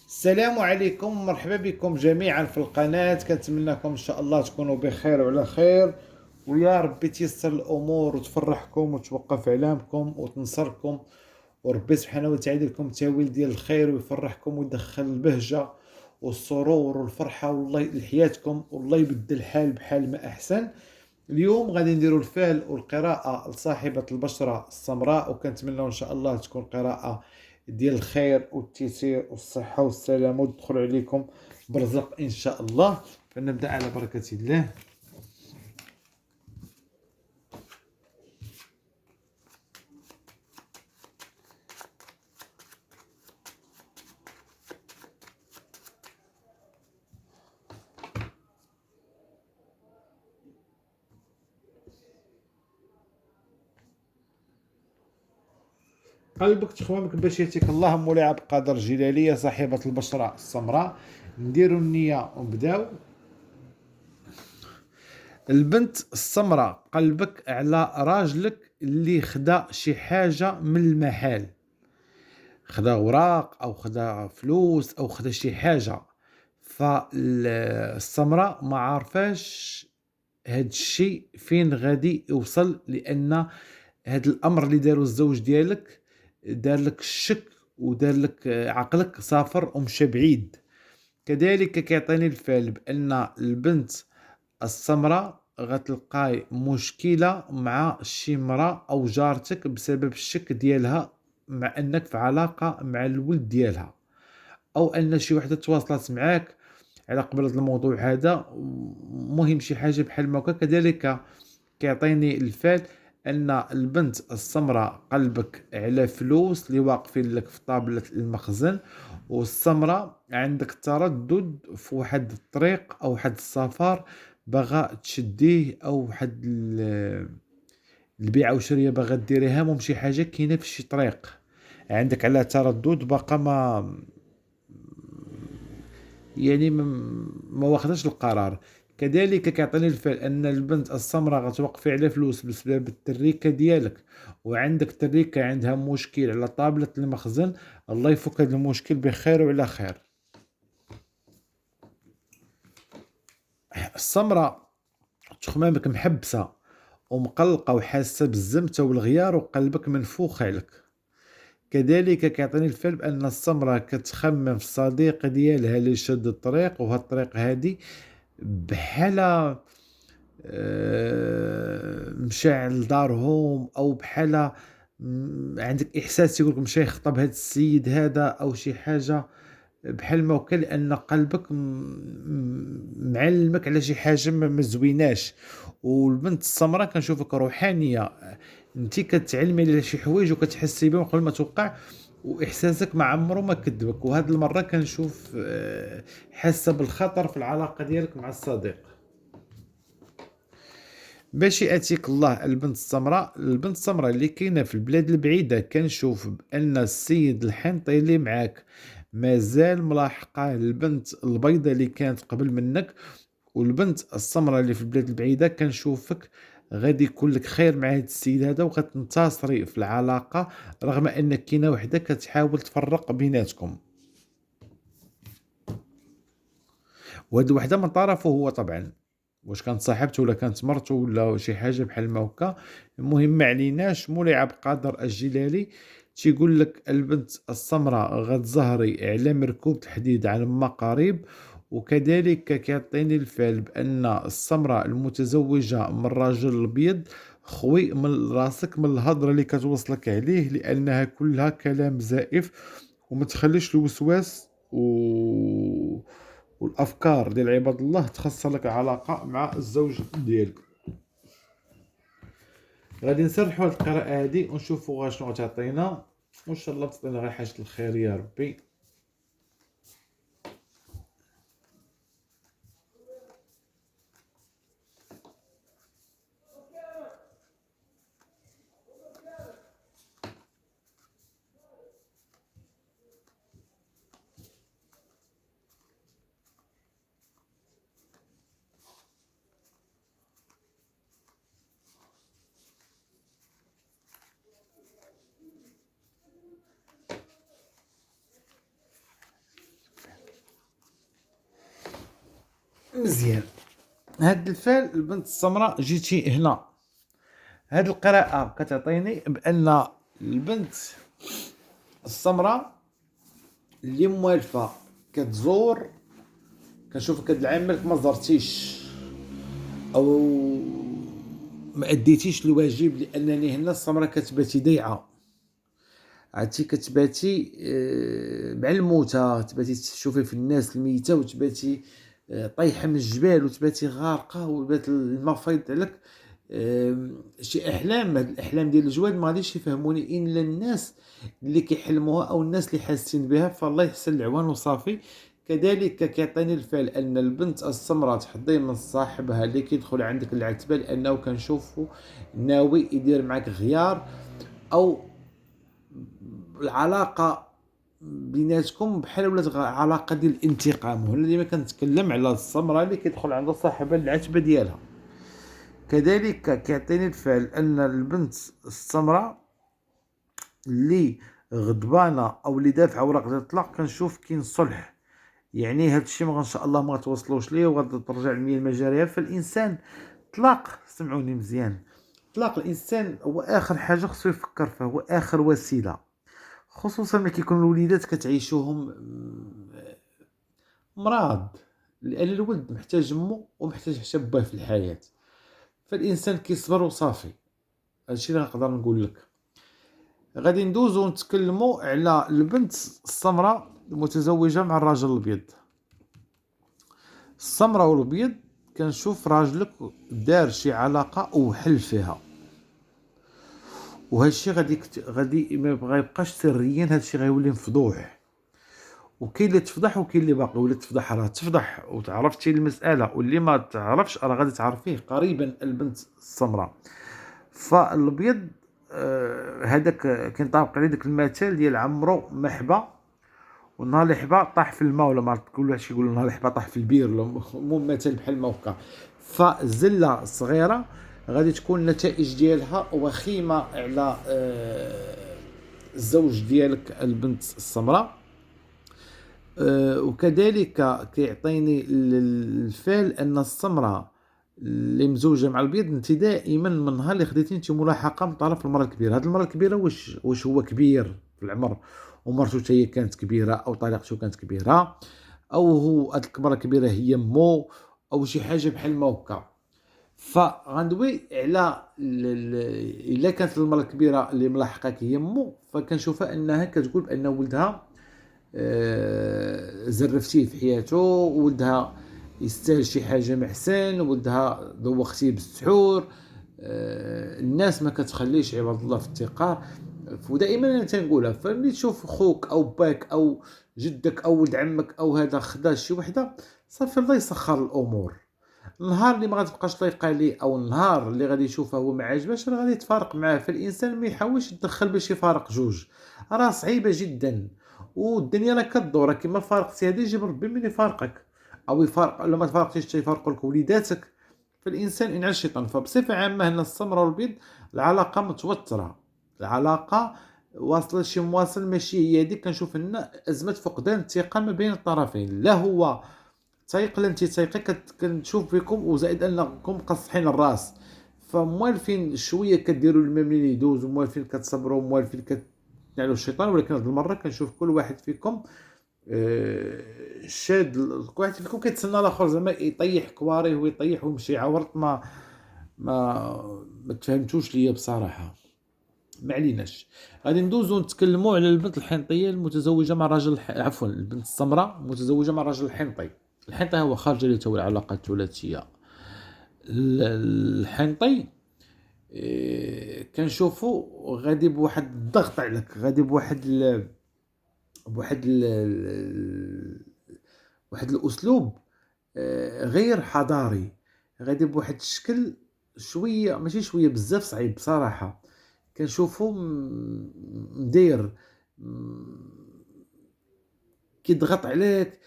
السلام عليكم، مرحبا بكم جميعا في القناة. كنتمنىكم ان شاء الله تكونوا بخير وعلى خير، ويا ربي تيسر الامور وتفرحكم وتوقف علامكم وتنصركم، وربي سبحانه وتعالى يدير تاويل ديال الخير ويفرحكم ويدخل البهجة والسرور والفرحة والله لحياتكم، والله يبدل الحال بحال ما احسن. اليوم غادي نديروا الفعل والقراءة لصاحبة البشرة السمراء، وكنتمنى ان شاء الله تكون قراءة ديال الخير والتيسير والصحة والسلامة وتدخل عليكم برزق ان شاء الله. فنبدأ على بركة الله. قلبك تخوامك باش ياتيك الله مولاي عبد القادر الجلالية صاحبة البشرة السمراء. نديروا النية ونبداو. البنت السمراء، قلبك على راجلك اللي خدا شي حاجة من المحال، خدا اوراق او خدا فلوس او خدا شي حاجة. فالسمراء ما عارفاش هاد الشيء فين غادي يوصل، لان هاد الامر اللي دارو الزوج ديالك دار لك الشك ودار لك عقلك سافر ومشى بعيد. كذلك كيعطيني الفعل بان البنت السمراء غتلقاي مشكلة مع شي مرا او جارتك بسبب الشك ديالها، مع انك في علاقة مع الولد ديالها، او ان شي وحده تواصلت معاك على قبل هذا الموضوع هذا. مهم شي حاجه بحال ما هكا. كذلك كيعطيني الفال ان البنت السمراء قلبك على فلوس اللي واقفين لك في طابله المخزن، والسمراء عندك تردد في واحد الطريق او واحد السفر باغا تشديه، او واحد البيعه وشريه باغا ديريها. مهم شي حاجه كاينه في شي طريق عندك على تردد، باقا ما واخدش القرار. كذلك كيعطيني الفعل ان البنت السمراء غتوقفي على فلوس بسبب التريكه ديالك، وعندك تريكه عندها مشكل على طابله المخزن. الله يفك هذا المشكل بخير وعلى خير. السمراء تخمامك محبسه ومقلقه وحاسه بالزمته والغيار، وقلبك منفوخ عليك. كذلك كيعطيني الفيلم ان السمراء كتخمم في الصديق ديالها اللي شد الطريق، وهاد الطريق هادي بحال مشى لدارهم، او بحال عندك احساس يقولك مشى يخطب هذا السيد هذا او شي حاجه بحال ما وكل، لان قلبك معلمك على شي حاجه ما زويناش. والبنت السمراء كنشوفك روحانيه، انت كتعلمي على شي حوايج وكتحسي بهم قبل ما توقع، واحساسك ما عمره ما كذبك. وهاد المره كنشوف حاسه بالخطر في العلاقه ديالك مع الصديق. باش ياتيك الله البنت السمراء اللي كاينه في البلاد البعيده، كنشوف بان السيد الحنطي اللي معاك مازال ملاحقه البنت البيضة اللي كانت قبل منك. والبنت السمراء اللي في البلاد البعيده كنشوفك غادي يكون لك خير مع هذا السيد هذا، وغتنتصري في العلاقه رغم ان كاينه وحده كتحاول تفرق بيناتكم، وهاد الوحده من طرفه هو طبعا. واش كانت صاحبته ولا كانت مرته ولا شي حاجه بحال ما هكا، المهم ما عليناش. مولاي عبد القادر الجلالي تيقول لك البنت السمراء غتزهري على مركوب تحديد على ما قريب. وكذلك كيعطيني الفعل بان السمراء المتزوجه من الرجل الابيض، خوي من راسك من الهضره اللي كتوصلك عليه، لانها كلها كلام زائف وما تخليش الوسواس والافكار ديال عباد الله تخسر لك علاقه مع الزوج ديالك. غادي نسرحوا القراءه هذه ونشوفوا شنو تعطينا، وان شاء الله تعطينا غير حاجه الخير يا ربي. مزيان. هاد الفال البنت السمراء جيتي هنا، هاد القراءة كتعطيني بأن البنت السمراء اللي موالفة كتزور، كنشوفك هاد العام مالك ما زرتيش او ما اديتيش الواجب، لانني هنا السمراء كتباتي ضيعه، عرفتي كتباتي مع الموتى، تباتي تشوفي في الناس الميته، وتباتي طايحه من الجبال، وتباتي غارقه، وبات الماء فايض عليك. شي احلام، هاد الاحلام ديال الجواد ما غاديش يفهموني الا الناس اللي كيحلموها او الناس اللي حاسين بها، فالله يحسن العوان وصافي. كذلك كيعطيني الفعل ان البنت السمراء تحضي من صاحبها اللي كيدخل عندك العتبه، لانه كنشوفو ناوي يدير معك غيار، او العلاقه بيناتكم بحال ولات علاقه ديال الانتقام. هنا ديما كنتكلم على السمراء اللي كيدخل عند صاحبها العتبه ديالها. كذلك كيعطيني الفعل ان البنت السمراء اللي غضبانه او اللي دافعه ورقه الطلاق، كنشوف كاين صلح، يعني هاد الشيء ما ان شاء الله ما غتوصلوش ليه وغترجع المياه المجاريها. فالانسان طلاق، سمعوني مزيان، طلاق الانسان هو اخر حاجه خصو يفكر فيها، هو اخر وسيله، خصوصا ملي كيكونوا الوليدات كتعيشوهم مراض، لان الولد محتاج امه ومحتاج حتى باه في الحياه. فالانسان كيصبر وصافي. هادشي اللي نقدر نقول لك. غادي ندوزو نتكلموا على البنت السمراء المتزوجه مع الراجل الابيض. السمراء والابيض كنشوف راجلك دار شي علاقه وحل فيها، وهذا الشيء غادي ما يبقاش سريا، هذا الشيء غيولي مفضوح. وكاين اللي تفضح وكاين اللي باقي، ولا تفضح راه تفضح وتعرفتي المساله، واللي ما تعرفش راه غادي تعرفيه قريبا. البنت السمراء فالابيض هذاك كينطبق عليه داك المثال ديال عمرو محبه، والنهار اللي حبا طاح في الماء، ولا ما تقول واحد يقول النهار اللي حبا طاح في البير، ولا المهم مثال بحال ما هكا. فالزله الصغيره غادي تكون النتائج ديالها وخيمه على الزوج ديالك البنت السمراء. وكذلك كيعطيني الفعل ان السمراء اللي مزوجه مع الابيض، انت دائما من نهار اللي خديتي انت ملاحقه من طرف المراه الكبيره. هذه المراه الكبيره واش هو كبير في العمر ومرته حتى هي كانت كبيره، او طليقته كانت كبيره، او هو هذيك المراه الكبيره هي مو، او شي حاجه بحال ما هكا. فغندوي على الا كانت المراه الكبيره اللي ملاحقاك هي مو، فكنشوفها انها كتقول بان ولدها زرفتيه في حياته، ولدها يستاهل شي حاجه محسن، ولدها دوختيه بالسحور. الناس ما كتخليش عباد الله في الثقه. ودائما انا تنقولها، فملي تشوف خوك او باك او جدك او ولد عمك او هذا خدا شي وحده، صافي الله يسخر الامور. النهار اللي ما غتبقاش طايقه ليه، او النهار اللي غادي يشوفه هو ما عاجباش، راه غادي يتفارق معاه. فالانسان ما يحاولش يتدخل باش يفارق جوج، راه صعيبه جدا، والدنيا راه كدور كما فارقتي هذه، يجيب ربي من يفارقك، او يفارق لما تفارقتيش تيفارقوا لك وليداتك. فالانسان ان عاش شيطان. فبصفه عامه هنا السمراء والبيض العلاقه متوتره، العلاقه واصله شي مواصل، ماشي هي هذيك. كنشوف هنا ازمه فقدان الثقه ما بين الطرفين، لا هو تايق لا انت تايقه، كنشوف فيكم، وزائد انكم قصحين الراس. فموالفين شويه كديروا الماء منين يدوز، وموالفين كتصبروا، وموالفين كتنعلوا الشيطان. ولكن هذه المره كنشوف كل واحد فيكم شاد، كل واحد فيكم كيتسنى الاخر زعما يطيح كواريه ويطيح ويمشي عورت. ما تفهمتوش ليا بصراحه، ما عليناش. غادي ندوزو نتكلموا على البنت الحنطيه المتزوجه مع الرجل عفوا البنت السمراء متزوجه مع الرجل الحنطي. الحنطي هو خارج لتو العلاقه الثلاثيه. الحنطي كنشوفوا غادي بواحد الضغط عليك، غادي بواحد واحد الاسلوب غير حضاري، غادي بواحد الشكل شويه، ماشي شويه بزاف صعيب بصراحه. كنشوفو مدير كيضغط عليك،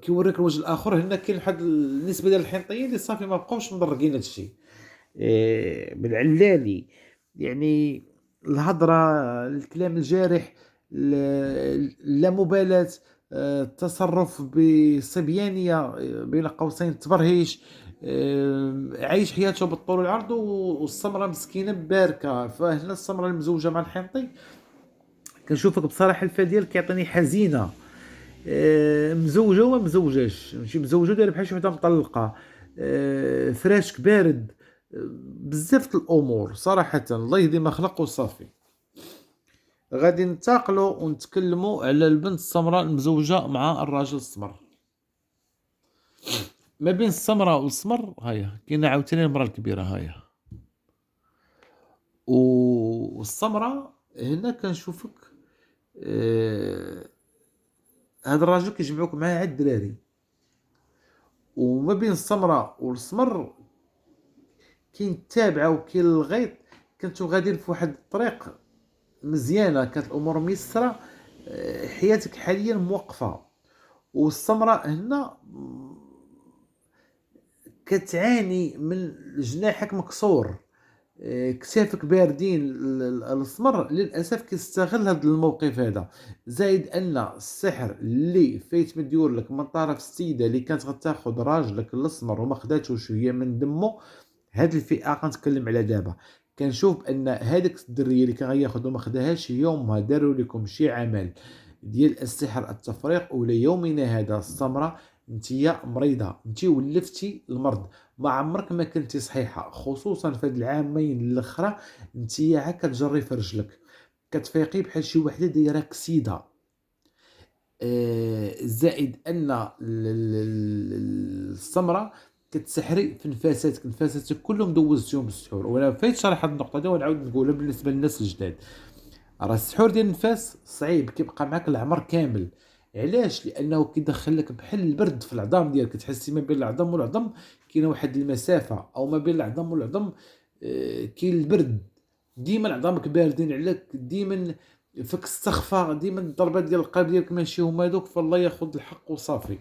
كيوريك الوجه الاخر. هنا كاين واحد النسبه ديال الحنطيين اللي صافي ما بقاوش مدركين هادشي بالعلالي، يعني الهضره، الكلام الجارح، لا مبالاه، تصرف بصبيانيه، بين قوسين تبرهيش، عايش حياته بالطول والعرض، والسمره مسكينه باركه. فهنا السمره المزوجه مع الحنطي كنشوفك بصراحه الفال ديالك كيعطيني حزينه. مزوجه وما مزوجاش، ماشي مزوجه دايره بحال شي وحده مطلقه، فراشك بارد، بزاف د الامور صراحه. الله يهدي ما خلق وصافي. غادي ننتقلوا ونتكلموا على البنت السمراء المزوجه مع الراجل السمر. ما بين السمراء والسمر هيا كاينه عاوتاني المراه الكبيره هيا. والسمراء هنا كنشوفك، هذا الراجل كيجمعوك معاه عاد الدراري. وما بين السمراء والسمر كاين التابعه وكاين الغيط. كنتو غاديين في واحد الطريق مزيانه، كانت الامور ميسره، حياتك حاليا موقفه. والسمراء هنا كتعاني من جناحك مكسور، كتافك باردين. السمر للاسف كيستغل هذا الموقف هذا، زائد ان السحر اللي فايت مديور لك من طرف السيده اللي كانت غتاخذ راجلك الاسمر وما خداتوش هي من دمه. هاد الفئه كنتكلم على دابا. كنشوف ان هذيك الدريه اللي كان غياخذ وما خداهاش يومها داروا لكم شي عمل ديال السحر التفريق. وليومنا هذا السمره انتيا مريضه، انتي ولفتي المرض، ما عمرك ما كنتي صحيحه، خصوصا في هاد العامين الاخرى. انتيا عا كتجري في رجلك، كتفيقي بحال شي وحده دايره كسيده. زائد ان السمره كتسحري في نفاساتك، نفاساتك كلهم دوزتيهم بالسحور. وانا فايت شرح هاد النقطه دي ونعاود نقولها بالنسبه للناس الجداد. راه السحور ديال النفاس صعيب، كيبقى معاك العمر كامل. علاش؟ لانه كيدخل لك بحال البرد في العظام ديالك، كتحسي ما بين العظم والعظم كاينه واحد المسافه، او ما بين العظم والعظم كاين البرد. ديما عظامك باردين عليك، ديما فيك السخفه، ديما الضربات ديال القلب ديالك ماشي هما دوك. فالله ياخذ الحق وصافي.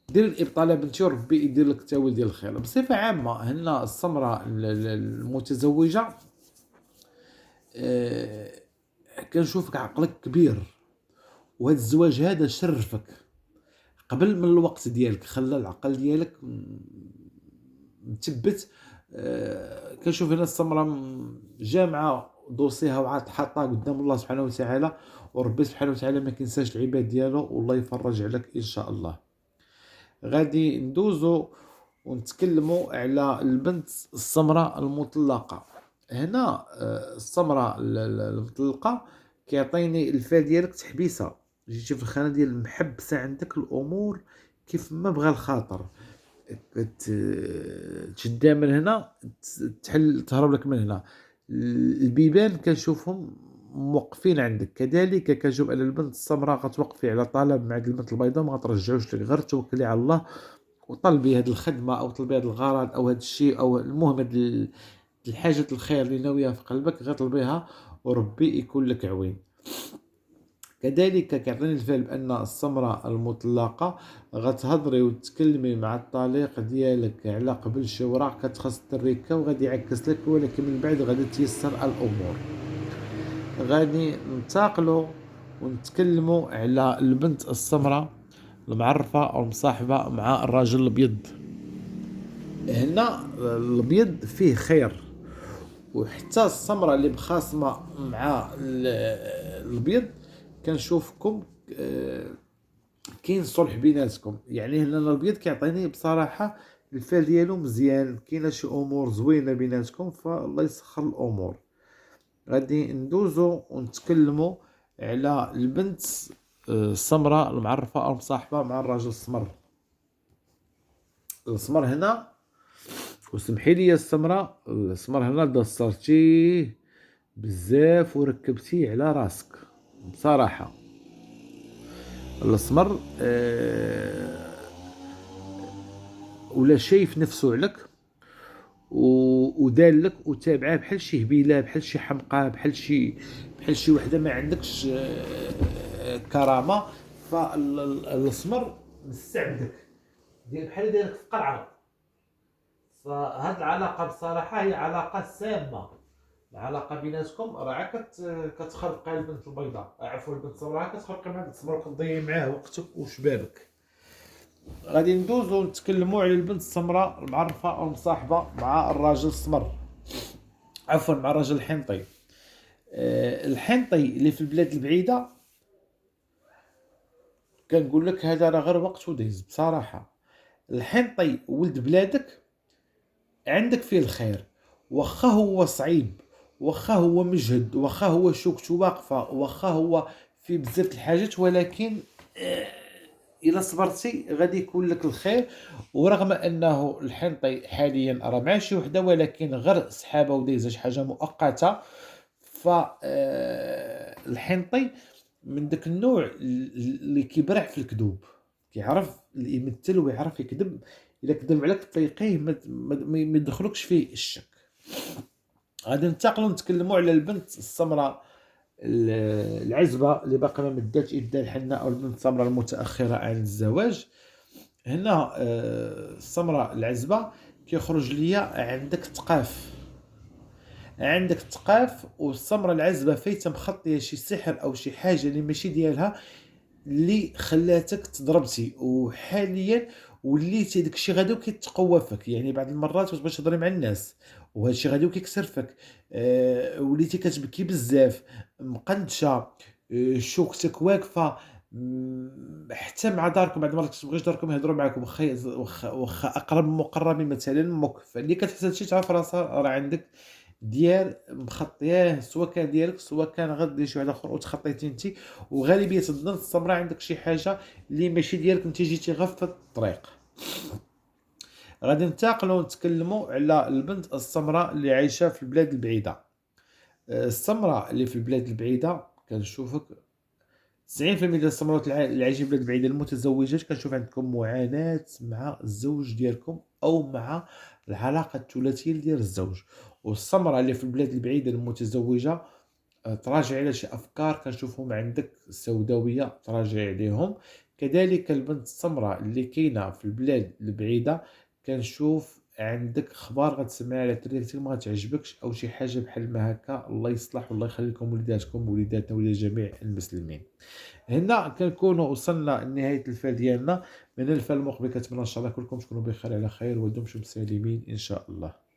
دير الابطال بنتي وربي يدير لك التاويل ديال الخير. بصفه عامه هنا السمراء المتزوجه، آه، كنشوفك عقلك كبير، وهذا الزواج هذا شرفك قبل من الوقت ديالك، خلى العقل ديالك مثبت. كنشوف هنا السمره جامعه دوسيها وعاد حاطها قدام الله سبحانه وتعالى، وربي سبحانه وتعالى ما كينساش العباد ديالو، والله يفرج عليك ان شاء الله. غادي ندوزو ونتكلموا على البنت السمراء المطلقه. هنا السمراء المطلقه كيعطيني الفال ديالك تحبيسه، جيتي في الخانه ديال المحبسه عندك الامور كيف ما بغى الخاطر. تشدها من هنا تحل تهرب لك من هنا. البيبان كنشوفهم موقفين عندك. كذلك كنشوف ان البنت السمراء غتوقفي على طلب مع البنت البيضاء، ما غترجعوش لك، غير توكلي على الله وطلبي هذه الخدمه او طلبي هذا الغرض او هذا الشيء، او المهم هذه الحاجه الخير اللي ناويها في قلبك، غير طلبيها وربي يكون لك عوين. كذلك كيعطيني الفعل بان السمراء المطلقه غتهضري وتكلمي مع الطليق ديالك على قبل شي وراق كتخص التريكه، وغادي يعكس لك، ولكن من بعد غادي تيسر الامور. غادي ننتقلوا ونتكلموا على البنت السمراء المعرفه او المصاحبه مع الراجل الابيض. هنا الابيض فيه خير، وحتى السمراء اللي مخاصمه مع الابيض كنشوفكم كاين صلح بيناتكم. يعني هنا الابيض كيعطيني بصراحه الفال ديالو مزيان، كاينه شي امور زوينه بيناتكم، فالله يسخر الامور. غادي ندوزو ونتكلموا على البنت السمراء المعرفه او مصاحبه مع الراجل السمر. السمر هنا، وسمحي لي السمراء، السمر هنا دصرتيه بزاف وركبتيه على راسك بصراحه. الاسمر ولا شايف نفسه عليك ودالك وتابعه بحال شي هبيله، بحال شي حمقى، بحال شي وحده ما عندكش كرامه. فالاسمر مستعبدك، ديال بحال دايرك في قلعه. فهاد العلاقه بصراحه هي علاقه سامه، العلاقه بيناتكم راه كتخربقها البنت البيضاء، عفوا البنت السمراء كتخربقي مع البنت السمراء وكتضيعي معاه وقتك وشبابك. غادي ندوزو نتكلموا على البنت السمراء المعرفه او المصاحبه مع الراجل السمر، عفوا مع الراجل الحنطي. الحنطي اللي في البلاد البعيده كنقول لك هذا راه غير وقت ودايز بصراحه. الحنطي ولد بلادك عندك فيه الخير، واخا هو صعيب، واخا هو مجهد، واخا هو شوكته واقفه، واخا هو في بزاف د الحاجات، ولكن آه، الا صبرتي غادي يكون لك الخير. ورغم انه الحنطي حاليا راه مع شي وحده، ولكن غير سحابه ودايزه شي حاجه مؤقته. ف الحنطي من داك النوع اللي كيبرع في الكذوب، كيعرف يمثل ويعرف يكذب. الا كذب عليك طيقيه ما يدخلكش فيه الشك. غادي ننتقلوا نتكلموا على البنت السمراء العزبه اللي باقا ما مداتش يدها الحناء، او البنت السمراء المتاخره عن الزواج. هنا السمراء العزبه كيخرج ليا عندك ثقاف، عندك ثقاف، والسمراء العزبه فايته مخطيه شي سحر او شي حاجه اللي ماشي ديالها، اللي خلاتك تضربتي، وحاليا وليتي داك الشيء غادي كيتقوى فيك. يعني بعض المرات باش تهضري مع الناس وهذا الشيء غادي كيكسر فيك. وليتي كتبكي بزاف، مقندشه، شوكتك واقفه. حتى مع داركم بعض المرات كتبغيش داركم يهضروا معاكم، واخا اقرب المقربين مثلا امك، فاللي كتحس هادشي تعرف راسها راه عندك ديال مخطياه، سواء كان ديالك سواء كان غير ديال شي واحد اخر وتخطيتي انت. وغالبيه الظن السمراء عندك شي حاجه اللي ماشي ديالك، انت جيتي غير في الطريق. غادي ننتقلوا نتكلموا على البنت السمراء اللي عايشه في البلاد البعيده. السمراء اللي في البلاد البعيده كنشوفك 90% ديال السمرات اللي عايشين في البلاد البعيده المتزوجات كنشوف عندكم معاناه مع الزوج ديالكم او مع العلاقه الثلاثيه ديال الزوج. والسمراء اللي في البلاد البعيده المتزوجه تراجع على شي افكار كنشوفهم عندك سوداويه، تراجع عليهم. كذلك البنت السمراء اللي كاينه في البلاد البعيده كنشوف عندك اخبار غتسمعها على التلفزيون ما غتعجبكش، او شي حاجه بحال ما هكا. الله يصلح والله يخلي لكم وليداتكم ووليداتنا وليدات جميع المسلمين. هنا كنكونوا وصلنا لنهايه الفال ديالنا. من الفال المقبل كنتمنى ان شاء الله كلكم تكونوا بخير على خير ودمتم سالمين ان شاء الله.